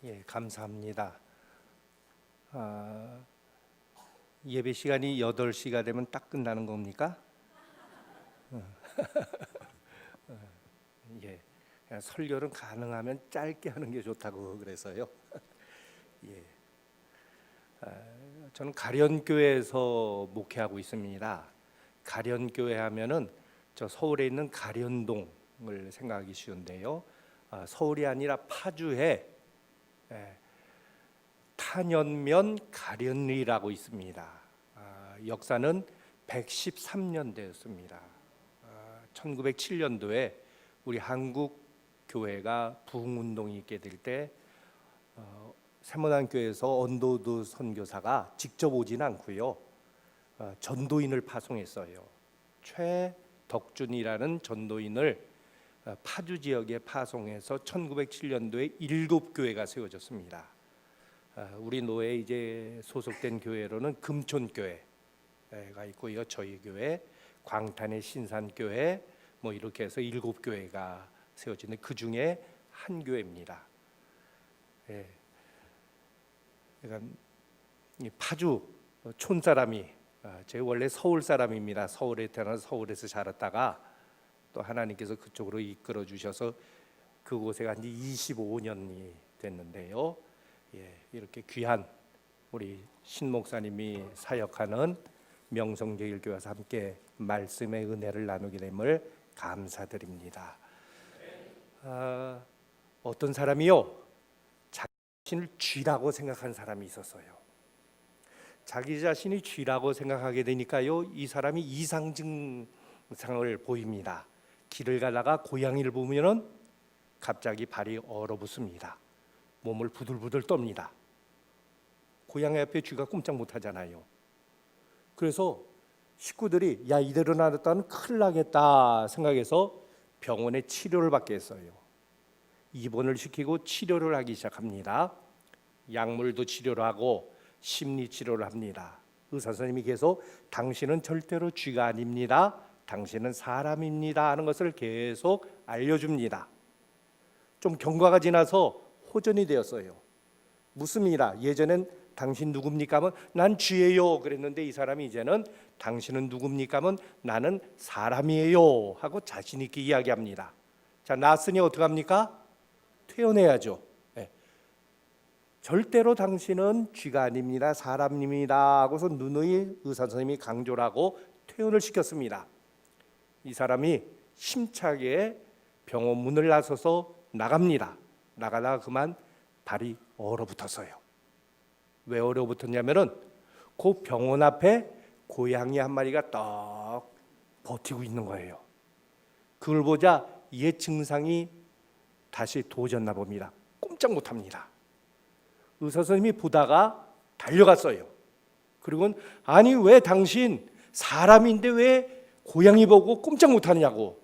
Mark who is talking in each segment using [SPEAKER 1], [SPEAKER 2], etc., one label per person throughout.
[SPEAKER 1] 예, 감사합니다. 예배 시간이 8시가 되면 딱 끝나는 겁니까? 예, 설교는 가능하면 짧게 하는 게 좋다고 그래서요. 예, 저는 가련교회에서 목회하고 있습니다. 가련교회 하면은 저 서울에 있는 가련동을 생각하기 쉬운데요. 서울이 아니라 파주에 탄현면 가련리라고 있습니다. 역사는 113년대였습니다. 1907년도에 우리 한국 교회가 부흥운동이 있게 될 때 세모난교회에서 언도드 선교사가 직접 오진 않고요. 전도인을 파송했어요. 최덕준이라는 전도인을 파주 지역에 파송해서 1907년도에 7교회가 세워졌습니다. 우리 노회에 이제 소속된 교회로는 금촌교회가 있고요, 저희 교회, 광탄의 신산교회, 뭐 이렇게 해서 7교회가 세워지는데 그 중에 한 교회입니다. 그러니까 파주 촌 사람이, 제가 원래 서울 사람입니다. 서울에 태어나서 서울에서 자랐다가 또 하나님께서 그쪽으로 이끌어 주셔서 그곳에 간 지 25년이 됐는데요. 이렇게 귀한 우리 신 목사님이 사역하는 명성제일교회에서 함께 말씀의 은혜를 나누게 됨을 감사드립니다. 어떤 사람이요, 자기 자신을 쥐라고 생각한 사람이 있었어요. 자기 자신이 쥐라고 생각하게 되니까요, 이 사람이 이상 증상을 보입니다. 길을 가다가 고양이를 보면은 갑자기 발이 얼어붙습니다. 몸을 부들부들 떱니다. 고양이 앞에 쥐가 꼼짝 못하잖아요. 그래서 식구들이 야, 이대로 놔뒀다면 큰일 나겠다 생각해서 병원에 치료를 받게 했어요. 입원을 시키고 치료를 하기 시작합니다. 약물도 치료를 하고 심리치료를 합니다. 의사 선생님이 계속 당신은 절대로 쥐가 아닙니다, 당신은 사람입니다 하는 것을 계속 알려줍니다. 좀 경과가 지나서 호전이 되었어요. 묻습니다. 예전엔 당신 누굽니까 하면 난 쥐예요 그랬는데 이 사람이 이제는 당신은 누굽니까 하면 나는 사람이에요 하고 자신 있게 이야기합니다. 자, 낳았으니 어떡합니까? 퇴원해야죠. 절대로 당신은 쥐가 아닙니다, 사람입니다 하고서 누누이 의사 선생님이 강조를 하고 퇴원을 시켰습니다. 이 사람이 힘차게 병원 문을 나서서 나갑니다. 나가다가 그만 발이 얼어붙었어요. 왜 얼어붙었냐면은 그 병원 앞에 고양이 한 마리가 떡 버티고 있는 거예요. 그걸 보자 옛 증상이 다시 도졌나 봅니다. 꼼짝 못합니다. 의사 선생님이 보다가 달려갔어요. 그리고는 아니 왜 당신 사람인데 왜 고양이 보고 꼼짝 못하냐고.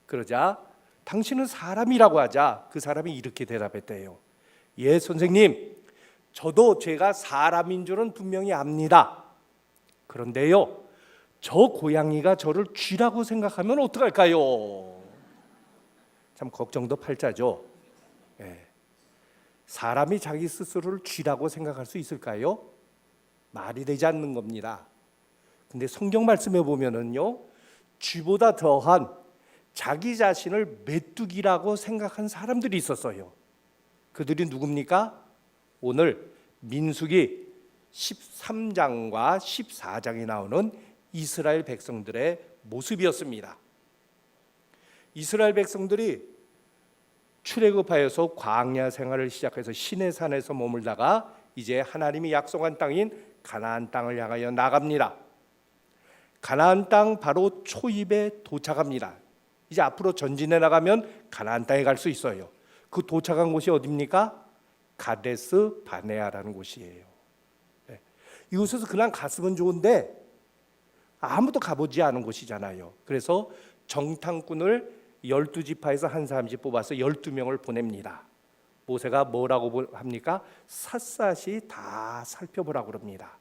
[SPEAKER 1] 그러자 당신은 사람이라고 하자 그 사람이 이렇게 대답했대요. 예 선생님, 저도 제가 사람인 줄은 분명히 압니다. 그런데요, 저 고양이가 저를 쥐라고 생각하면 어떡할까요? 참 걱정도 팔자죠. 사람이 자기 스스로를 쥐라고 생각할 수 있을까요? 말이 되지 않는 겁니다. 근데 성경 말씀에 보면은요, 쥐보다 더한 자기 자신을 메뚜기라고 생각한 사람들이 있었어요. 그들이 누굽니까? 오늘 민수기 13장과 14장에 나오는 이스라엘 백성들의 모습이었습니다. 이스라엘 백성들이 출애굽하여서 광야 생활을 시작해서 시내산에서 머물다가 이제 하나님이 약속한 땅인 가나안 땅을 향하여 나갑니다. 가나안 땅 바로 초입에 도착합니다. 이제 앞으로 전진해 나가면 가나안 땅에 갈 수 있어요. 그 도착한 곳이 어디입니까? 가데스 바네아라는 곳이에요. 이곳에서 그냥 갔으면 좋은데 아무도 가보지 않은 곳이잖아요. 그래서 정탐꾼을 12지파에서 한 사람씩 뽑아서 12명을 보냅니다. 모세가 뭐라고 합니까? 샅샅이 다 살펴보라고 합니다.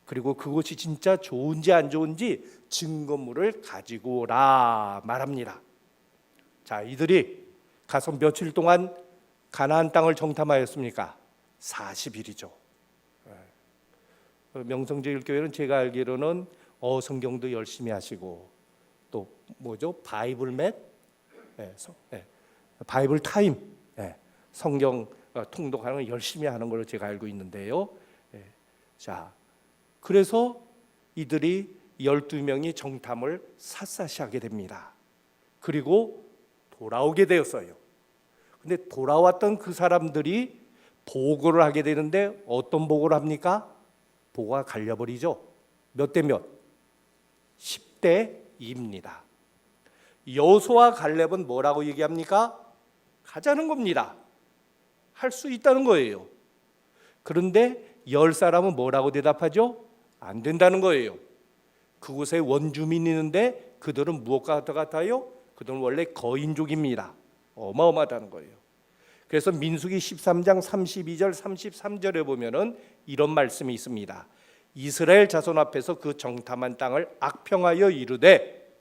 [SPEAKER 1] 그리고 그곳이 진짜 좋은지 안 좋은지 증거물을 가지고 오라 말합니다. 자, 이들이 가서 며칠 동안 가나안 땅을 정탐하였습니까? 40일이죠. 명성제일교회는 제가 알기로는 성경도 열심히 하시고 또 뭐죠? 바이블 바이블 타임, 성경 통독하는 걸 열심히 하는 걸로 제가 알고 있는데요. 자, 그래서 이들이 12명이 정탐을 샅샅이 하게 됩니다. 그리고 돌아오게 되었어요. 근데 돌아왔던 그 사람들이 보고를 하게 되는데 어떤 보고를 합니까? 보고가 갈려버리죠. 몇 대 몇? 10대 2입니다. 여호수아와 갈렙은 뭐라고 얘기합니까? 가자는 겁니다. 할 수 있다는 거예요. 그런데 10사람은 뭐라고 대답하죠? 안 된다는 거예요. 그곳에 원주민이 있는데 그들은 무엇과 같아요? 그들은 원래 거인족입니다. 어마어마하다는 거예요. 그래서 민수기 13장 32절 33절에 보면은 이런 말씀이 있습니다. 이스라엘 자손 앞에서 그 정탐한 땅을 악평하여 이르되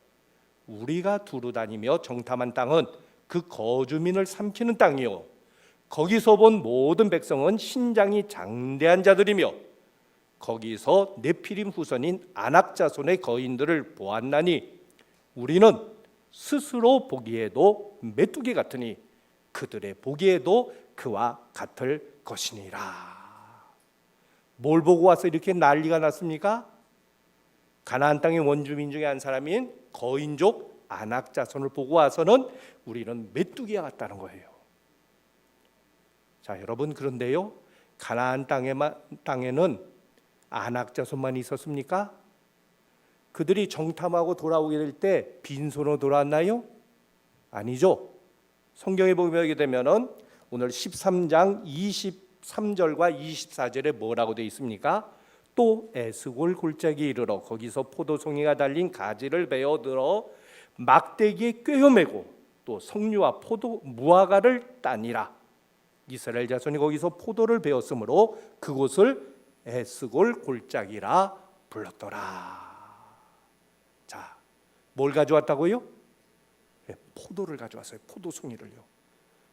[SPEAKER 1] 우리가 두루 다니며 정탐한 땅은 그 거주민을 삼키는 땅이요 거기서 본 모든 백성은 신장이 장대한 자들이며 거기서 네피림 후손인 아낙 자손의 거인들을 보았나니 우리는 스스로 보기에도 메뚜기 같으니 그들의 보기에도 그와 같을 것이니라. 뭘 보고 와서 이렇게 난리가 났습니까? 가나안 땅의 원주민 중에 한 사람인 거인족 아낙 자손을 보고 와서는 우리는 메뚜기와 같다는 거예요. 자, 여러분, 그런데요, 가나안 땅에는 아낙 자손만 있었습니까? 그들이 정탐하고 돌아오게 될 때 빈손으로 돌아왔나요? 아니죠. 성경에 보게 되면은 오늘 13장 23절과 24절에 뭐라고 되어 있습니까? 또 에스골 골짜기에 이르러 거기서 포도송이가 달린 가지를 베어 들어 막대기에 꿰어매고 또 석류와 포도 무화과를 따니라. 이스라엘 자손이 거기서 포도를 베었으므로 그곳을 에스골 골짜기라 불렀더라. 자, 뭘 가져왔다고요? 포도를 가져왔어요. 포도송이를요.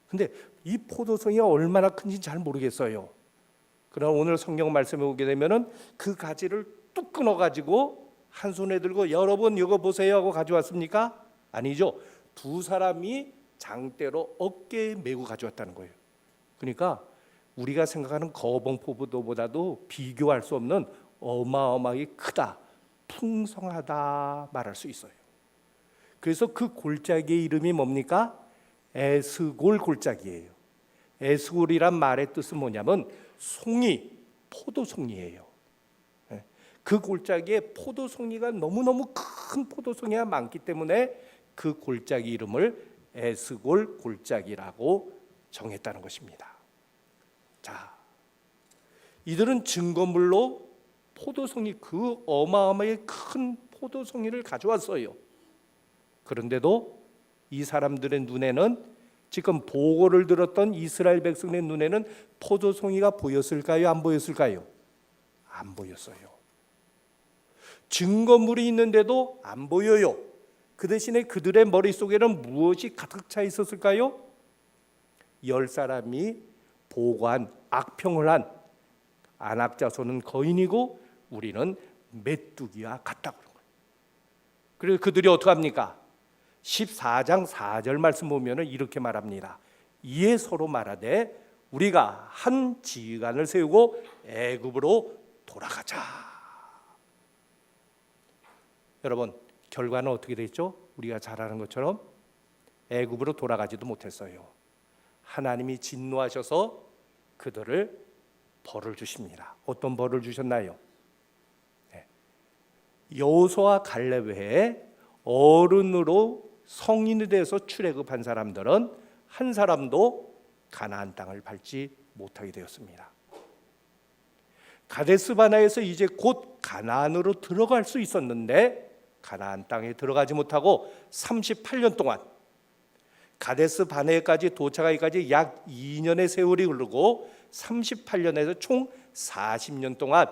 [SPEAKER 1] 근데 이 포도송이가 얼마나 큰지 잘 모르겠어요. 그러나 오늘 성경 말씀에 보게 되면은 그 가지를 뚝 끊어 가지고 한 손에 들고 여러분 이거 보세요 하고 가져왔습니까? 아니죠. 두 사람이 장대로 어깨에 메고 가져왔다는 거예요. 그러니까 우리가 생각하는 거봉포도보다도 비교할 수 없는 어마어마하게 크다, 풍성하다 말할 수 있어요. 그래서 그 골짜기의 이름이 뭡니까? 에스골 골짜기예요. 에스골이란 말의 뜻은 뭐냐면 송이, 포도송이에요. 그 골짜기에 포도송이가 너무너무 큰 포도송이가 많기 때문에 그 골짜기 이름을 에스골 골짜기라고 정했다는 것입니다. 자, 이들은 증거물로 포도송이, 그 어마어마하게 큰 포도송이를 가져왔어요. 그런데도 이 사람들의 눈에는, 지금 보고를 들었던 이스라엘 백성의 눈에는 포도송이가 보였을까요? 안 보였을까요? 안 보였어요. 증거물이 있는데도 안 보여요. 그 대신에 그들의 머릿속에는 무엇이 가득 차 있었을까요? 10사람이 보고한, 악평을 한 아낙 자손은 거인이고 우리는 메뚜기와 같다고 그런 거예요. 그래서 그들이 어떻게 합니까? 14장 4절 말씀 보면은 이렇게 말합니다. 이에 서로 말하되 우리가 한 지휘관을 세우고 애굽으로 돌아가자. 여러분, 결과는 어떻게 됐죠? 우리가 잘 아는 것처럼 애굽으로 돌아가지도 못했어요. 하나님이 진노하셔서 그들을 벌을 주십니다. 어떤 벌을 주셨나요? 여호수아와 갈렙 외에 어른으로 성인이 돼서 출애굽한 사람들은 한 사람도 가나안 땅을 밟지 못하게 되었습니다. 가데스 바네아에서 이제 곧 가나안으로 들어갈 수 있었는데 가나안 땅에 들어가지 못하고 38년 동안, 가데스 바네아까지 도착하기까지 약 2년의 세월이 흐르고 38년에서 총 40년 동안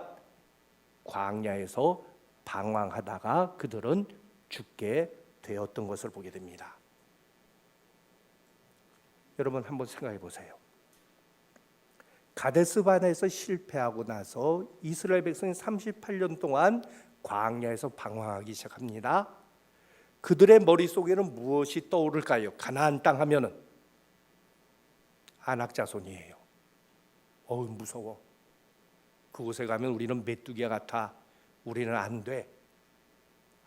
[SPEAKER 1] 광야에서 방황하다가 그들은 죽게 되었던 것을 보게 됩니다. 여러분 한번 생각해 보세요. 가데스바네에서 실패하고 나서 이스라엘 백성이 38년 동안 광야에서 방황하기 시작합니다. 그들의 머릿속에는 무엇이 떠오를까요? 가나안 땅 하면은 아낙 자손이에요. 무서워. 그곳에 가면 우리는 메뚜기와 같아. 우리는 안 돼.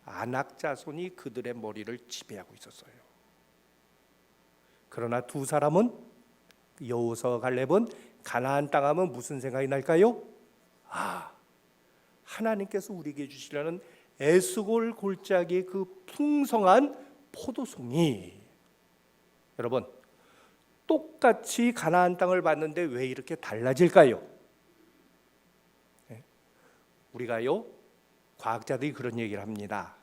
[SPEAKER 1] 아낙 자손이 그들의 머리를 지배하고 있었어요. 그러나 두 사람은, 여호수아와 갈렙은 가나안 땅 하면 무슨 생각이 날까요? 하나님께서 우리에게 주시려는 에스골 골짜기의 그 풍성한 포도송이, 여러분 똑같이 가나안 땅을 봤는데 왜 이렇게 달라질까요? 우리가요, 과학자들이 그런 얘기를 합니다.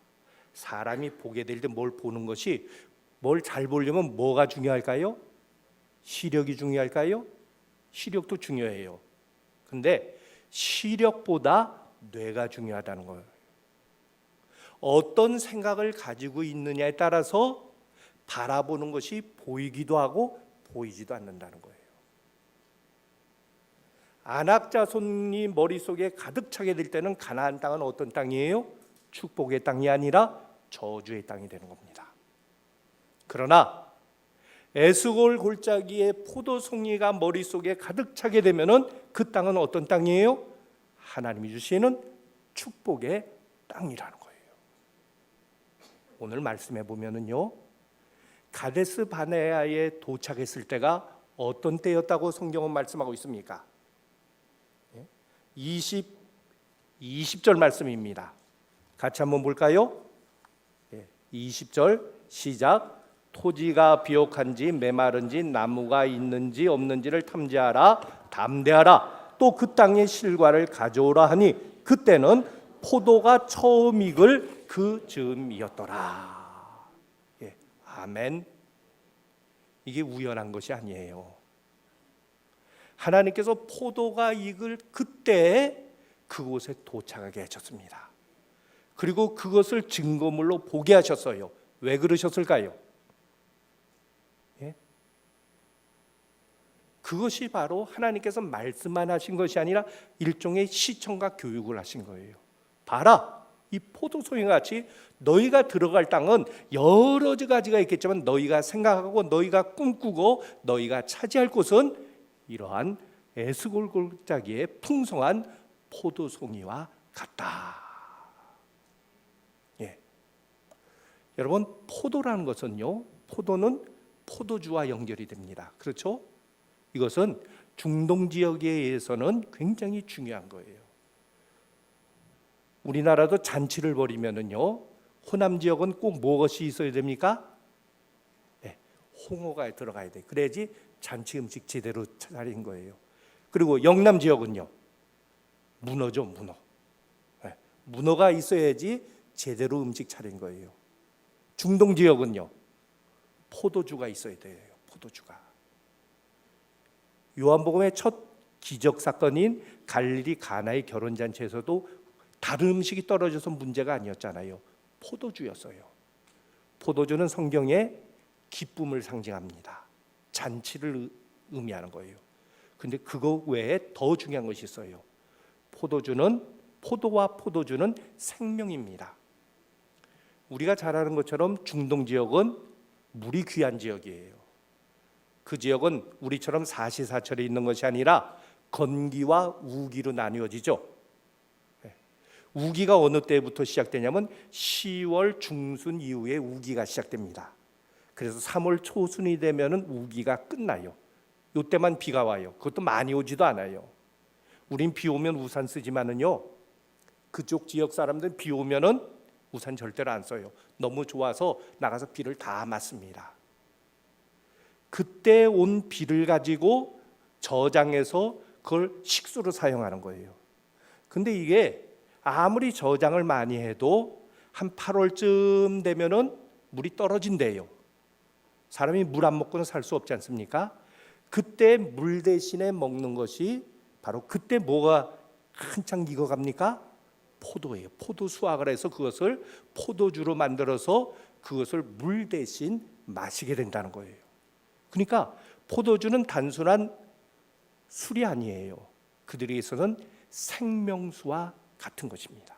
[SPEAKER 1] 사람이 보게 될 때 뭘 보는 것이, 뭘 잘 보려면 뭐가 중요할까요? 시력이 중요할까요? 시력도 중요해요. 근데 시력보다 뇌가 중요하다는 거예요. 어떤 생각을 가지고 있느냐에 따라서 바라보는 것이 보이기도 하고 보이지도 않는다는 거예요. 아낙 자손이 머릿속에 가득 차게 될 때는 가나안 땅은 어떤 땅이에요? 축복의 땅이 아니라 저주의 땅이 되는 겁니다. 그러나 에스골 골짜기의 포도송이가 머릿속에 가득 차게 되면은 그 땅은 어떤 땅이에요? 하나님이 주시는 축복의 땅이라는 거예요. 오늘 말씀해 보면은요, 가데스 바네아에 도착했을 때가 어떤 때였다고 성경은 말씀하고 있습니까? 20절 말씀입니다. 같이 한번 볼까요? 20절 시작. 토지가 비옥한지 메마른지 나무가 있는지 없는지를 탐지하라. 담대하라. 또 그 땅의 실과를 가져오라 하니 그때는 포도가 처음 익을 그 즈음이었더라. 아멘. 이게 우연한 것이 아니에요. 하나님께서 포도가 익을 그때에 그곳에 도착하게 하셨습니다. 그리고 그것을 증거물로 보게 하셨어요. 왜 그러셨을까요? 그것이 바로 하나님께서 말씀만 하신 것이 아니라 일종의 시청과 교육을 하신 거예요. 봐라, 이 포도송이 같이 너희가 들어갈 땅은 여러 가지가 있겠지만 너희가 생각하고 너희가 꿈꾸고 너희가 차지할 곳은 이러한 에스골 골짜기의 풍성한 포도송이와 같다. 여러분, 포도라는 것은요, 포도는 포도주와 연결이 됩니다. 그렇죠? 이것은 중동 지역에 의해서는 굉장히 중요한 거예요. 우리나라도 잔치를 벌이면은요, 호남 지역은 꼭 무엇이 있어야 됩니까? 홍어가 들어가야 돼. 그래야지 잔치 음식 제대로 차린 거예요. 그리고 영남 지역은요, 문어죠, 문어. 문어가 있어야지 제대로 음식 차린 거예요. 중동 지역은요, 포도주가 있어야 돼요. 포도주가. 요한복음의 첫 기적 사건인 갈릴리 가나의 결혼 잔치에서도 다른 음식이 떨어져서 문제가 아니었잖아요. 포도주였어요. 포도주는 성경의 기쁨을 상징합니다. 잔치를 의미하는 거예요. 근데 그거 외에 더 중요한 것이 있어요. 포도와 포도주는 생명입니다. 우리가 잘 아는 것처럼 중동 지역은 물이 귀한 지역이에요. 그 지역은 우리처럼 사시사철에 있는 것이 아니라 건기와 우기로 나뉘어지죠. 우기가 어느 때부터 시작되냐면 10월 중순 이후에 우기가 시작됩니다. 그래서 3월 초순이 되면은 우기가 끝나요. 이때만 비가 와요. 그것도 많이 오지도 않아요. 우린 비 오면 우산 쓰지만은요, 그쪽 지역 사람들은 비 오면은 우산 절대로 안 써요. 너무 좋아서 나가서 비를 다 맞습니다. 그때 온 비를 가지고 저장해서 그걸 식수로 사용하는 거예요. 근데 이게 아무리 저장을 많이 해도 한 8월쯤 되면은 물이 떨어진대요. 사람이 물 안 먹고는 살 수 없지 않습니까? 그때 물 대신에 먹는 것이 바로 그때 뭐가 한창 익어갑니까? 포도예요. 포도 수확을 해서 그것을 포도주로 만들어서 그것을 물 대신 마시게 된다는 거예요. 그러니까 포도주는 단순한 술이 아니에요. 그들에게서는 생명수와 같은 것입니다.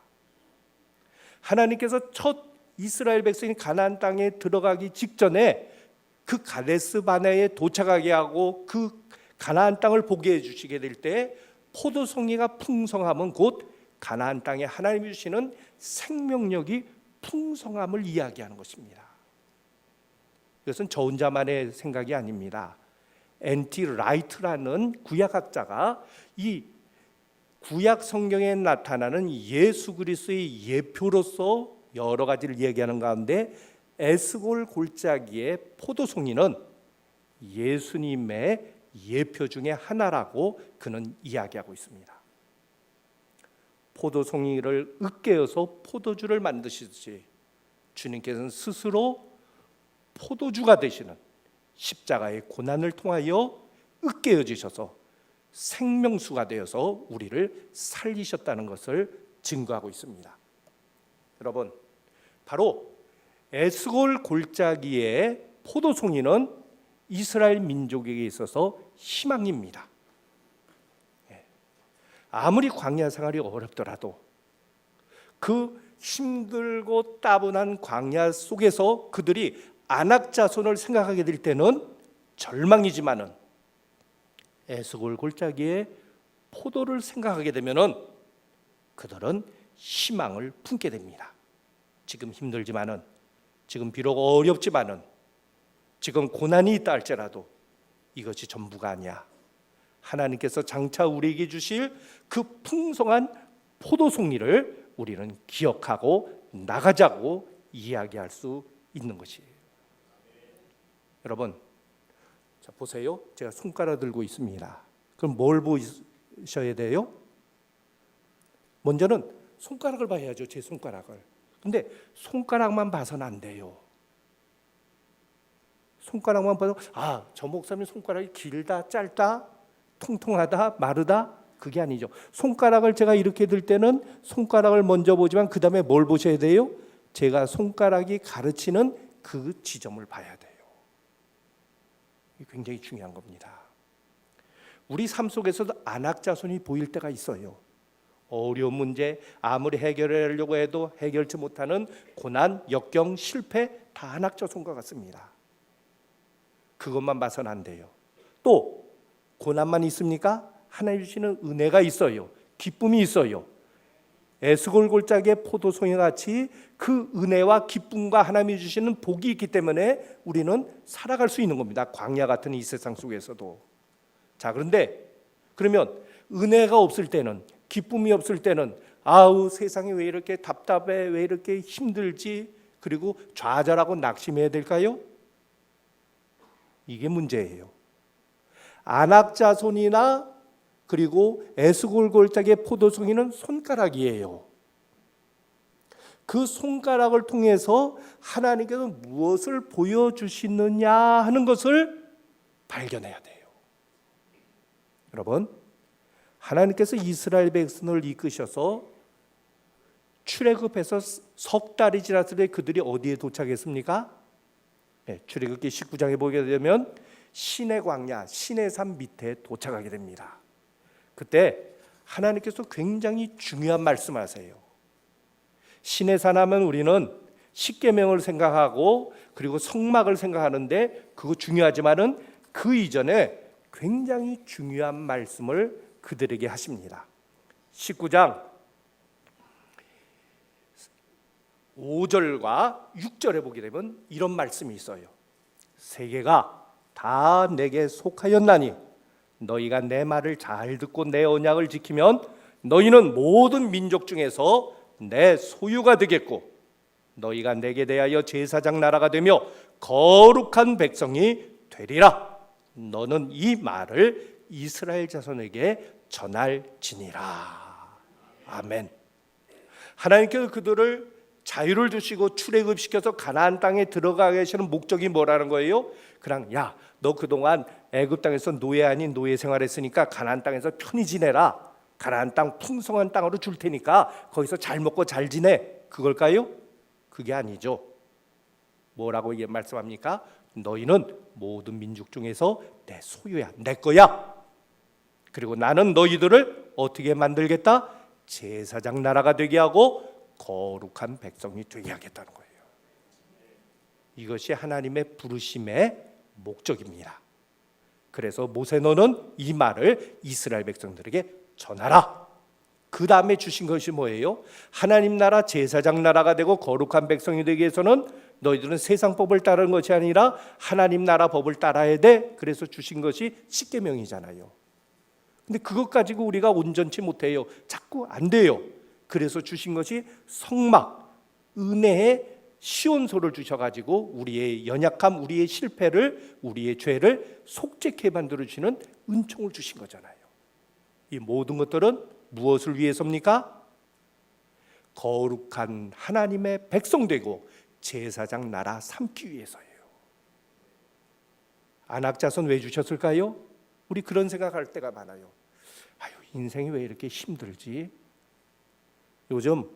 [SPEAKER 1] 하나님께서 첫 이스라엘 백성이 가나안 땅에 들어가기 직전에 그 가데스 바네에 도착하게 하고 그 가나안 땅을 보게 해주시게 될 때 포도송이가 풍성함은 곧 가나안 땅에 하나님이 주시는 생명력이 풍성함을 이야기하는 것입니다. 이것은 저 혼자만의 생각이 아닙니다. N.T. 라이트라는 구약학자가 이 구약 성경에 나타나는 예수 그리스도의 예표로서 여러 가지를 얘기하는 가운데 에스골 골짜기의 포도송이는 예수님의 예표 중에 하나라고 그는 이야기하고 있습니다. 포도송이를 으깨어서 포도주를 만드시듯이 주님께서는 스스로 포도주가 되시는 십자가의 고난을 통하여 으깨어 주셔서 생명수가 되어서 우리를 살리셨다는 것을 증거하고 있습니다. 여러분, 바로 에스골 골짜기의 포도송이는 이스라엘 민족에게 있어서 희망입니다. 아무리 광야 생활이 어렵더라도 그 힘들고 따분한 광야 속에서 그들이 아낙 자손을 생각하게 될 때는 절망이지만은 에스골 골짜기에 포도를 생각하게 되면은 그들은 희망을 품게 됩니다. 지금 힘들지만은, 지금 비록 어렵지만은, 지금 고난이 있다 할지라도 이것이 전부가 아니야. 하나님께서 장차 우리에게 주실 그 풍성한 포도송이를 우리는 기억하고 나가자고 이야기할 수 있는 것이에요. 여러분, 자 보세요. 제가 손가락 들고 있습니다. 그럼 뭘 보셔야 돼요? 먼저는 손가락을 봐야죠. 제 손가락을. 근데 손가락만 봐서는 안 돼요. 손가락만 봐도 저 목사님 손가락이 길다, 짧다, 통통하다, 마르다, 그게 아니죠. 손가락을 제가 이렇게 들 때는 손가락을 먼저 보지만 그 다음에 뭘 보셔야 돼요? 제가 손가락이 가르치는 그 지점을 봐야 돼요. 이게 굉장히 중요한 겁니다. 우리 삶 속에서도 안악 자손이 보일 때가 있어요. 어려운 문제 아무리 해결하려고 해도 해결치 못하는 고난, 역경, 실패 다 안악 자손과 같습니다. 그것만 봐서는 안 돼요. 또 고난만 있습니까? 하나님 주시는 은혜가 있어요. 기쁨이 있어요. 에스골 골짜기의 포도송이 같이 그 은혜와 기쁨과 하나님이 주시는 복이 있기 때문에 우리는 살아갈 수 있는 겁니다. 광야 같은 이 세상 속에서도. 자, 그런데 그러면 은혜가 없을 때는, 기쁨이 없을 때는 세상이 왜 이렇게 답답해, 왜 이렇게 힘들지, 그리고 좌절하고 낙심해야 될까요? 이게 문제예요. 안악 자손이나 그리고 에스골 골짜기의 포도송이는 손가락이에요. 그 손가락을 통해서 하나님께서 무엇을 보여주시느냐 하는 것을 발견해야 돼요. 여러분, 하나님께서 이스라엘 백성을 이끄셔서 출애굽해서 석 달이 지났을 때 그들이 어디에 도착했습니까? 출애굽기 19장에 보게 되면 시내 광야, 시내산 밑에 도착하게 됩니다. 그때 하나님께서 굉장히 중요한 말씀하세요. 시내산 하면 우리는 십계명을 생각하고 그리고 성막을 생각하는데 그거 중요하지만은 그 이전에 굉장히 중요한 말씀을 그들에게 하십니다. 19장 5절과 6절에 보게 되면 이런 말씀이 있어요. 세계가 다 내게 속하였나니 너희가 내 말을 잘 듣고 내 언약을 지키면 너희는 모든 민족 중에서 내 소유가 되겠고 너희가 내게 대하여 제사장 나라가 되며 거룩한 백성이 되리라. 너는 이 말을 이스라엘 자손에게 전할지니라. 아멘. 하나님께서 그들을 자유를 주시고 출애굽시켜서 가나안 땅에 들어가게 하시는 목적이 뭐라는 거예요? 그냥 너 그동안 애굽 땅에서 노예 아닌 노예 생활했으니까 가나안 땅에서 편히 지내라. 가나안 땅 풍성한 땅으로 줄 테니까 거기서 잘 먹고 잘 지내. 그걸까요? 그게 아니죠. 뭐라고 말씀합니까? 너희는 모든 민족 중에서 내 소유야, 내 거야. 그리고 나는 너희들을 어떻게 만들겠다? 제사장 나라가 되게 하고 거룩한 백성이 되게 하겠다는 거예요. 이것이 하나님의 부르심의 목적입니다. 그래서 모세 너는 이 말을 이스라엘 백성들에게 전하라. 그 다음에 주신 것이 뭐예요? 하나님 나라 제사장 나라가 되고 거룩한 백성이 되기 위해서는 너희들은 세상 법을 따르는 것이 아니라 하나님 나라 법을 따라야 돼. 그래서 주신 것이 십계명이잖아요. 근데 그것 가지고 우리가 온전치 못해요. 자꾸 안 돼요. 그래서 주신 것이 성막, 은혜의 시온소를 주셔가지고 우리의 연약함, 우리의 실패를, 우리의 죄를 속죄케 만들어주시는 은총을 주신 거잖아요. 이 모든 것들은 무엇을 위해서입니까? 거룩한 하나님의 백성 되고 제사장 나라 삼기 위해서예요. 안악자손 왜 주셨을까요? 우리 그런 생각할 때가 많아요. 아유, 인생이 왜 이렇게 힘들지? 요즘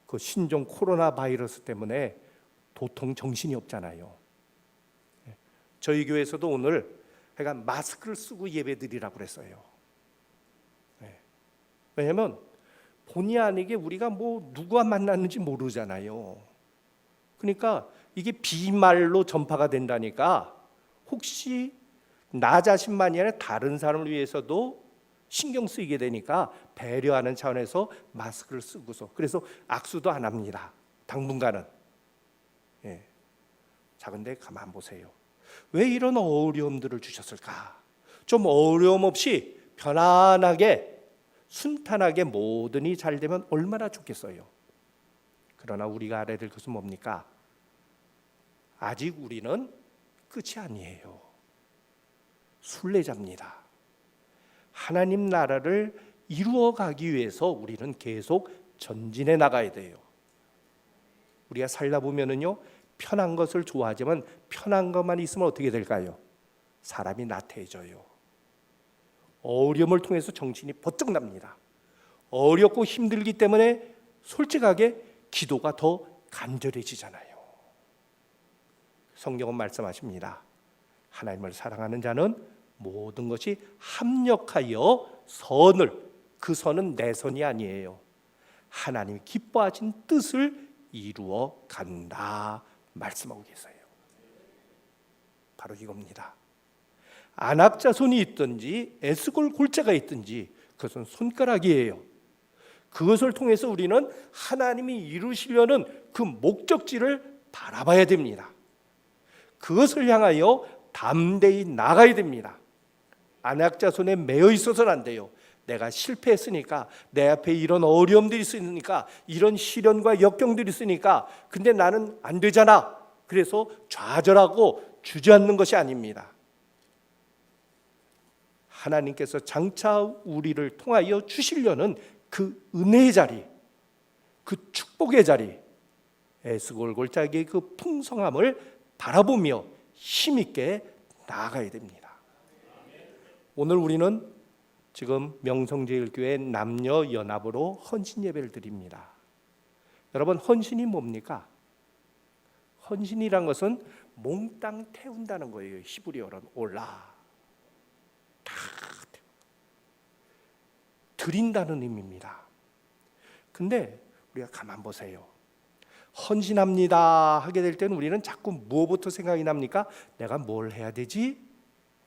[SPEAKER 1] 그 신종 코로나 바이러스 때문에 도통 정신이 없잖아요. 저희 교회에서도 오늘 하여간 마스크를 쓰고 예배드리라고 그랬어요. 왜냐하면 본의 아니게 우리가 뭐 누가 만났는지 모르잖아요. 그러니까 이게 비말로 전파가 된다니까 혹시 나 자신만이 아니라 다른 사람을 위해서도 신경 쓰이게 되니까 배려하는 차원에서 마스크를 쓰고서 그래서 악수도 안 합니다. 당분간은. 자, 근데 가만 보세요. 왜 이런 어려움들을 주셨을까? 좀 어려움 없이 편안하게 순탄하게 모든이 잘 되면 얼마나 좋겠어요. 그러나 우리가 알아야 될 것은 뭡니까? 아직 우리는 끝이 아니에요. 순례자입니다. 하나님 나라를 이루어 가기 위해서 우리는 계속 전진해 나가야 돼요. 우리가 살다 보면은요, 편한 것을 좋아하지만 편한 것만 있으면 어떻게 될까요? 사람이 나태해져요. 어려움을 통해서 정신이 번쩍 납니다. 어렵고 힘들기 때문에 솔직하게 기도가 더 간절해지잖아요. 성경은 말씀하십니다. 하나님을 사랑하는 자는 모든 것이 합력하여 선을, 그 선은 내 선이 아니에요. 하나님이 기뻐하신 뜻을 이루어 간다 말씀하고 계세요. 바로 이겁니다. 안악자손이 있든지 에스골 골자가 있든지 그것은 손가락이에요. 그것을 통해서 우리는 하나님이 이루시려는 그 목적지를 바라봐야 됩니다. 그것을 향하여 담대히 나가야 됩니다. 안악자손에 매여 있어서는 안 돼요. 내가 실패했으니까, 내 앞에 이런 어려움들이 있으니까, 이런 시련과 역경들이 있으니까, 근데 나는 안 되잖아. 그래서 좌절하고 주저앉는 것이 아닙니다. 하나님께서 장차 우리를 통하여 주시려는 그 은혜의 자리, 그 축복의 자리, 에스골 골짜기의 그 풍성함을 바라보며 힘있게 나아가야 됩니다. 오늘 우리는 지금 명성제일교회 남녀 연합으로 헌신 예배를 드립니다. 여러분, 헌신이 뭡니까? 헌신이란 것은 몽땅 태운다는 거예요. 히브리어로는 올라 다 드린다는 의미입니다. 근데 우리가 가만 보세요. 헌신합니다 하게 될 때는 우리는 자꾸 무엇부터 생각이 납니까? 내가 뭘 해야 되지?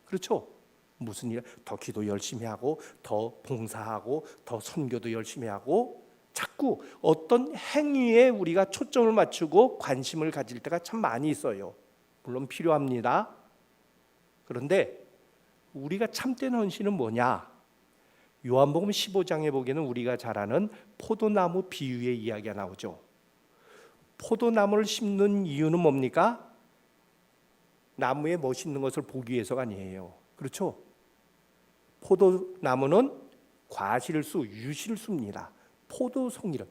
[SPEAKER 1] 그렇죠? 무슨 일, 더 기도 열심히 하고, 더 봉사하고, 더 선교도 열심히 하고, 자꾸 어떤 행위에 우리가 초점을 맞추고 관심을 가질 때가 참 많이 있어요. 물론 필요합니다. 그런데 우리가 참된 헌신은 뭐냐? 요한복음 15장에 보기에는 우리가 잘 아는 포도나무 비유의 이야기가 나오죠. 포도나무를 심는 이유는 뭡니까? 나무에 멋있는 것을 보기 위해서가 아니에요. 그렇죠? 포도나무는 과실수, 유실수입니다. 포도송이를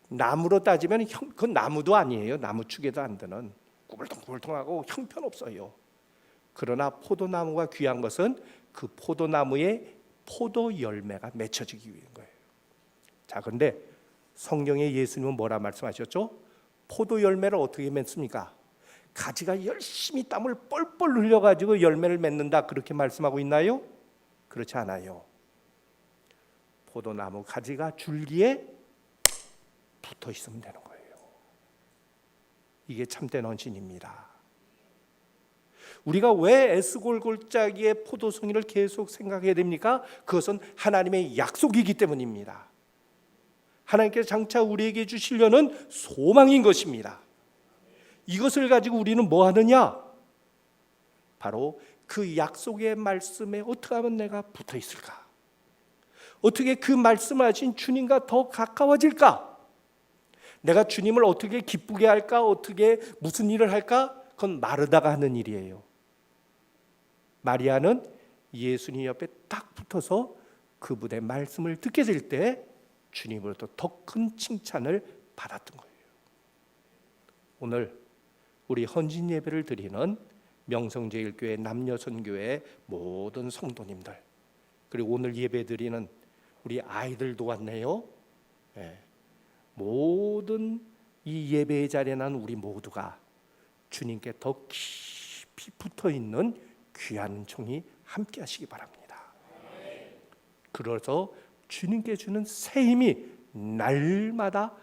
[SPEAKER 1] 나무로 따지면 그건 나무도 아니에요. 나무 축에도 안 드는 꾸불통꾸불통하고 형편없어요. 그러나 포도나무가 귀한 것은 그 포도나무에 포도 열매가 맺혀지기 위한 거예요. 자, 그런데 성경에 예수님은 뭐라 말씀하셨죠? 포도 열매를 어떻게 맺습니까? 가지가 열심히 땀을 뻘뻘 흘려가지고 열매를 맺는다 그렇게 말씀하고 있나요? 그렇지 않아요. 포도나무 가지가 줄기에 붙어 있으면 되는 거예요. 이게 참된 헌신입니다. 우리가 왜 에스골 골짜기의 포도송이를 계속 생각해야 됩니까? 그것은 하나님의 약속이기 때문입니다. 하나님께서 장차 우리에게 주시려는 소망인 것입니다. 이것을 가지고 우리는 뭐 하느냐? 바로 그 약속의 말씀에 어떻게 하면 내가 붙어 있을까? 어떻게 그 말씀하신 주님과 더 가까워질까? 내가 주님을 어떻게 기쁘게 할까? 어떻게 무슨 일을 할까? 그건 마르다가 하는 일이에요. 마리아는 예수님 옆에 딱 붙어서 그분의 말씀을 듣게 될 때 주님으로부터 더 큰 칭찬을 받았던 거예요. 오늘 우리 헌신 예배를 드리는 명성제일교회 남녀선교회 모든 성도님들, 그리고 오늘 예배 드리는 우리 아이들도 왔네요. 모든 이 예배의 자리에 난 우리 모두가 주님께 더 깊이 붙어있는 귀한 종이 함께 하시기 바랍니다. 그래서 주님께 주는 새 힘이 날마다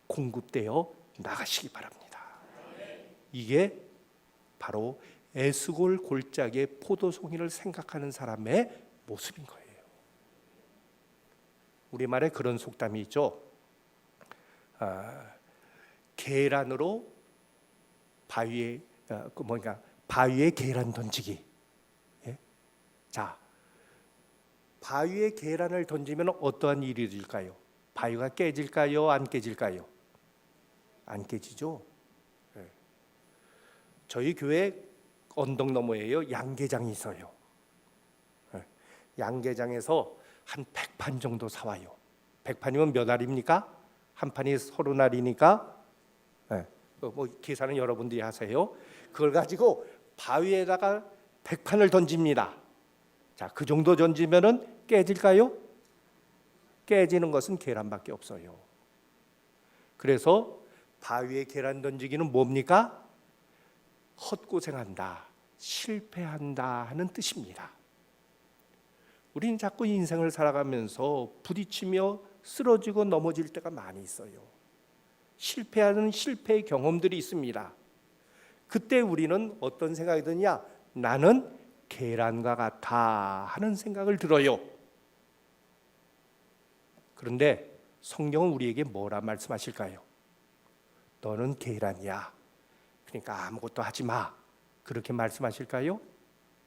[SPEAKER 1] 공급되어 나가시기 바랍니다. 이게 바로 에스골 골짜기의 포도송이를 생각하는 사람의 모습인 거예요. 우리말에 그런 속담이 있죠. 계란으로 바위에 바위에 계란 던지기. 예? 자, 바위에 계란을 던지면 어떠한 일이 일까요? 바위가 깨질까요? 안 깨질까요? 안 깨지죠. 예. 저희 교회 언덕 너머에요 양계장이 있어요. 예. 양계장에서 한 100판 정도 사와요. 100판이면 몇 알입니까? 한 판이 30알이니까 뭐 계산은 여러분들이 하세요. 그걸 가지고 바위에다가 100판을 던집니다. 자, 그 정도 던지면은 깨질까요? 깨지는 것은 계란밖에 없어요. 그래서 바위에 계란 던지기는 뭡니까? 헛고생한다, 실패한다 하는 뜻입니다. 우리는 자꾸 인생을 살아가면서 부딪히며 쓰러지고 넘어질 때가 많이 있어요. 실패하는 실패의 경험들이 있습니다. 그때 우리는 어떤 생각이 드냐? 나는 계란과 같아 하는 생각을 들어요. 그런데 성경은 우리에게 뭐라 말씀하실까요? 너는 계란이야. 그러니까 아무것도 하지 마. 그렇게 말씀하실까요?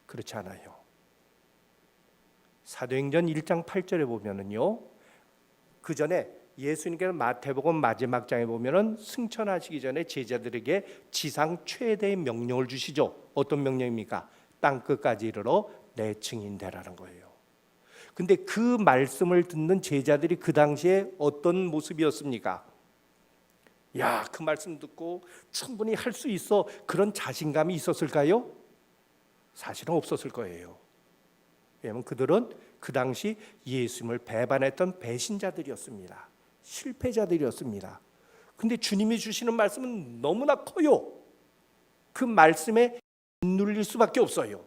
[SPEAKER 1] 그렇지 않아요. 사도행전 1장 8절에 보면은요, 그 전에 예수님께서 마태복음 마지막 장에 보면은 승천하시기 전에 제자들에게 지상 최대의 명령을 주시죠. 어떤 명령입니까? 땅 끝까지 이르러 내 증인 되라는 거예요. 근데 그 말씀을 듣는 제자들이 그 당시에 어떤 모습이었습니까? 야, 그 말씀 듣고 충분히 할 수 있어, 그런 자신감이 있었을까요? 사실은 없었을 거예요. 왜냐하면 그들은 그 당시 예수님을 배반했던 배신자들이었습니다. 실패자들이었습니다. 근데 주님이 주시는 말씀은 너무나 커요. 그 말씀에 눌릴 수밖에 없어요.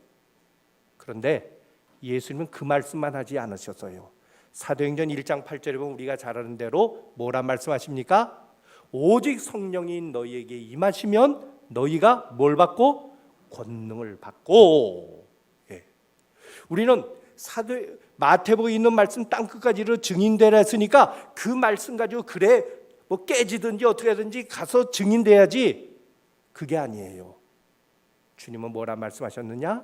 [SPEAKER 1] 그런데 예수님은 그 말씀만 하지 않으셨어요. 사도행전 1장 8절에 보면 우리가 잘 아는 대로 뭐라 말씀하십니까? 오직 성령이 너희에게 임하시면 너희가 뭘 받고? 권능을 받고. 예. 우리는 마태복음에 있는 말씀 땅 끝까지 이르러 증인되라 했으니까 그 말씀 가지고 그래 뭐 깨지든지 어떻게 하든지 가서 증인돼야지. 그게 아니에요. 주님은 뭐라 말씀하셨느냐?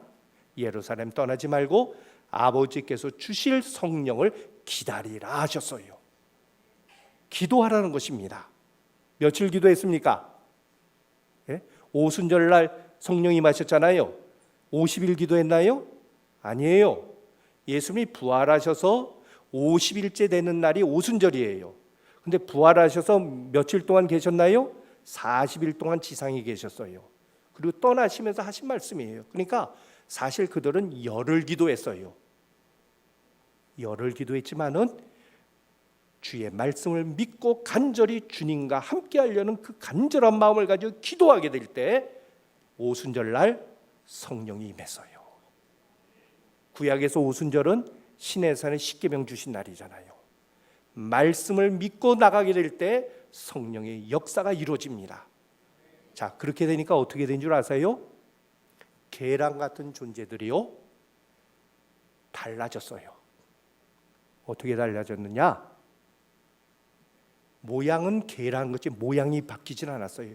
[SPEAKER 1] 예루살렘 떠나지 말고 아버지께서 주실 성령을 기다리라 하셨어요. 기도하라는 것입니다. 며칠 기도했습니까? 예? 오순절날 성령이 임하셨잖아요. 50일 기도했나요? 아니에요. 예수님이 부활하셔서 50일째 되는 날이 오순절이에요. 근데 부활하셔서 며칠 동안 계셨나요? 40일 동안 지상에 계셨어요. 그리고 떠나시면서 하신 말씀이에요. 그러니까 사실 그들은 열흘 기도했어요. 열흘 기도했지만은 주의 말씀을 믿고 간절히 주님과 함께 하려는 그 간절한 마음을 가지고 기도하게 될 때 오순절날 성령이 임했어요. 구약에서 오순절은 시내산에 십계명 주신 날이잖아요. 말씀을 믿고 나가게 될 때 성령의 역사가 이루어집니다. 자, 그렇게 되니까 어떻게 된 줄 아세요? 계란 같은 존재들이요 달라졌어요. 어떻게 달라졌느냐? 모양은 계란같이 모양이 바뀌진 않았어요.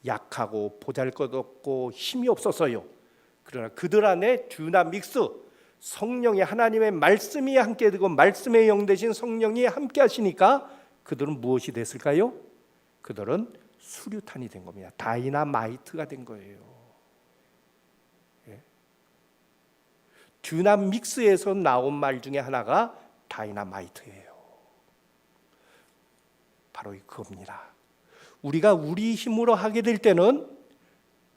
[SPEAKER 1] 약하고 보잘것없고 힘이 없었어요. 그러나 그들 안에 듀나믹스, 성령의 하나님의 말씀이 함께 되고 말씀의 영 되신 성령이 함께 하시니까 그들은 무엇이 됐을까요? 그들은 수류탄이 된 겁니다. 다이나마이트가 된 거예요. 듀나믹스에서 나온 말 중에 하나가 다이나마이트예요. 바로 그겁니다. 우리가 우리 힘으로 하게 될 때는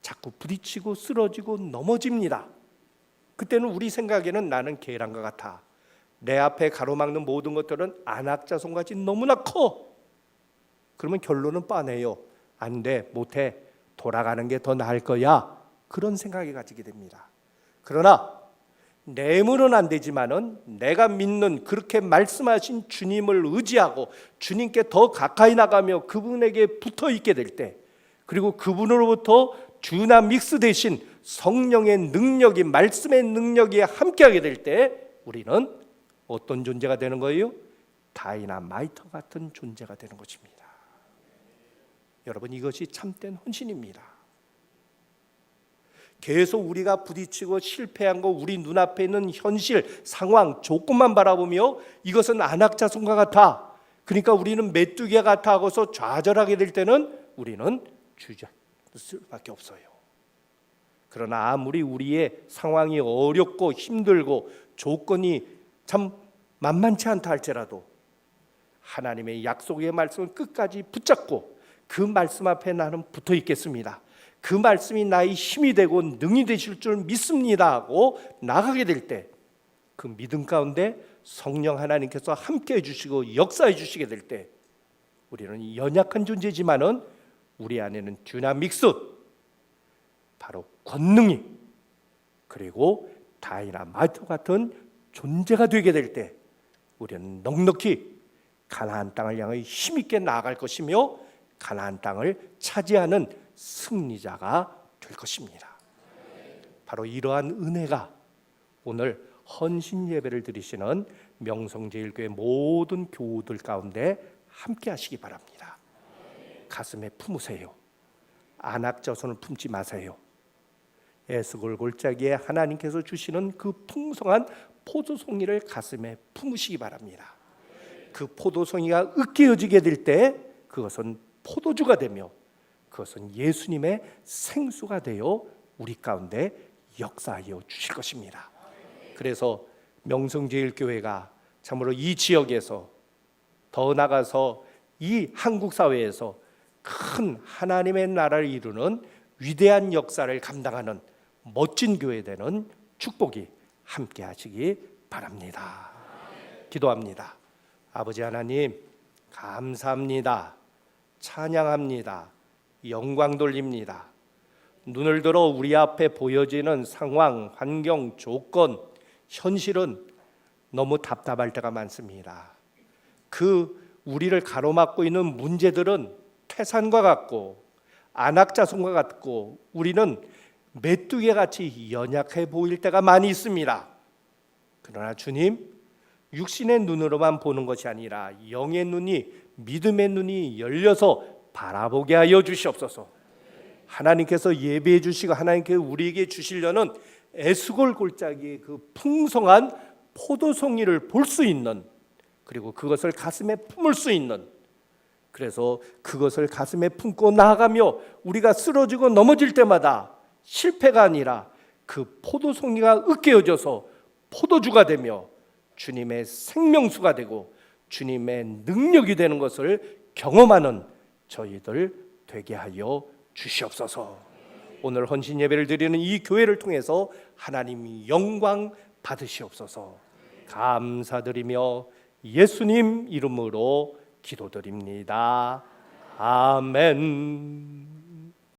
[SPEAKER 1] 자꾸 부딪히고 쓰러지고 넘어집니다. 그때는 우리 생각에는 나는 계란과 같아. 내 앞에 가로막는 모든 것들은 안악자손같이 너무나 커. 그러면 결론은 뻔해요. 안 돼, 못해, 돌아가는 게 더 나을 거야. 그런 생각이 가지게 됩니다. 그러나 내 힘으로는 안 되지만은 내가 믿는 그렇게 말씀하신 주님을 의지하고 주님께 더 가까이 나가며 그분에게 붙어 있게 될 때, 그리고 그분으로부터 듀나믹스 대신 성령의 능력이, 말씀의 능력이 함께하게 될 때 우리는 어떤 존재가 되는 거예요? 다이나마이트 같은 존재가 되는 것입니다. 여러분, 이것이 참된 헌신입니다. 계속 우리가 부딪히고 실패한 거, 우리 눈앞에 있는 현실, 상황, 조건만 바라보며 이것은 안악자손과 같아, 그러니까 우리는 메뚜기와 같아 하고서 좌절하게 될 때는 우리는 주저할 수밖에 없어요. 그러나 아무리 우리의 상황이 어렵고 힘들고 조건이 참 만만치 않다 할지라도 하나님의 약속의 말씀을 끝까지 붙잡고 그 말씀 앞에 나는 붙어 있겠습니다. 그 말씀이 나의 힘이 되고 능이 되실 줄 믿습니다 하고 나가게 될 때 그 믿음 가운데 성령 하나님께서 함께해 주시고 역사해 주시게 될 때 우리는 연약한 존재지만은 우리 안에는 듀나믹스, 바로 권능이, 그리고 다이나마이트 같은 존재가 되게 될 때 우리는 넉넉히 가나안 땅을 향해 힘있게 나아갈 것이며 가나안 땅을 차지하는 승리자가 될 것입니다. 바로 이러한 은혜가 오늘 헌신 예배를 드리시는 명성제일교회 모든 교우들 가운데 함께 하시기 바랍니다. 가슴에 품으세요. 안악자손을 품지 마세요. 에스골 골짜기에 하나님께서 주시는 그 풍성한 포도송이를 가슴에 품으시기 바랍니다. 그 포도송이가 으깨어지게 될 때 그것은 포도주가 되며 그것은 예수님의 생수가 되어 우리 가운데 역사하여 주실 것입니다. 그래서 명성제일교회가 참으로 이 지역에서, 더 나아가서 이 한국 사회에서 큰 하나님의 나라를 이루는 위대한 역사를 감당하는 멋진 교회 되는 축복이 함께 하시기 바랍니다. 기도합니다. 아버지 하나님, 감사합니다. 찬양합니다. 영광 돌립니다. 눈을 들어 우리 앞에 보여지는 상황, 환경, 조건, 현실은 너무 답답할 때가 많습니다. 그 우리를 가로막고 있는 문제들은 태산과 같고 안악자손과 같고 우리는 메뚜기 같이 연약해 보일 때가 많이 있습니다. 그러나 주님, 육신의 눈으로만 보는 것이 아니라 영의 눈이, 믿음의 눈이 열려서 바라보게 하여 주시옵소서. 하나님께서 예배해 주시고 하나님께서 우리에게 주시려는 에스골 골짜기의 그 풍성한 포도송이를 볼 수 있는, 그리고 그것을 가슴에 품을 수 있는, 그래서 그것을 가슴에 품고 나아가며 우리가 쓰러지고 넘어질 때마다 실패가 아니라 그 포도송이가 으깨어져서 포도주가 되며 주님의 생명수가 되고 주님의 능력이 되는 것을 경험하는 저희들 되게 하여 주시옵소서. 오늘 헌신 예배를 드리는 이 교회를 통해서 하나님이 영광 받으시옵소서. 감사드리며 예수님 이름으로 기도드립니다. 아멘.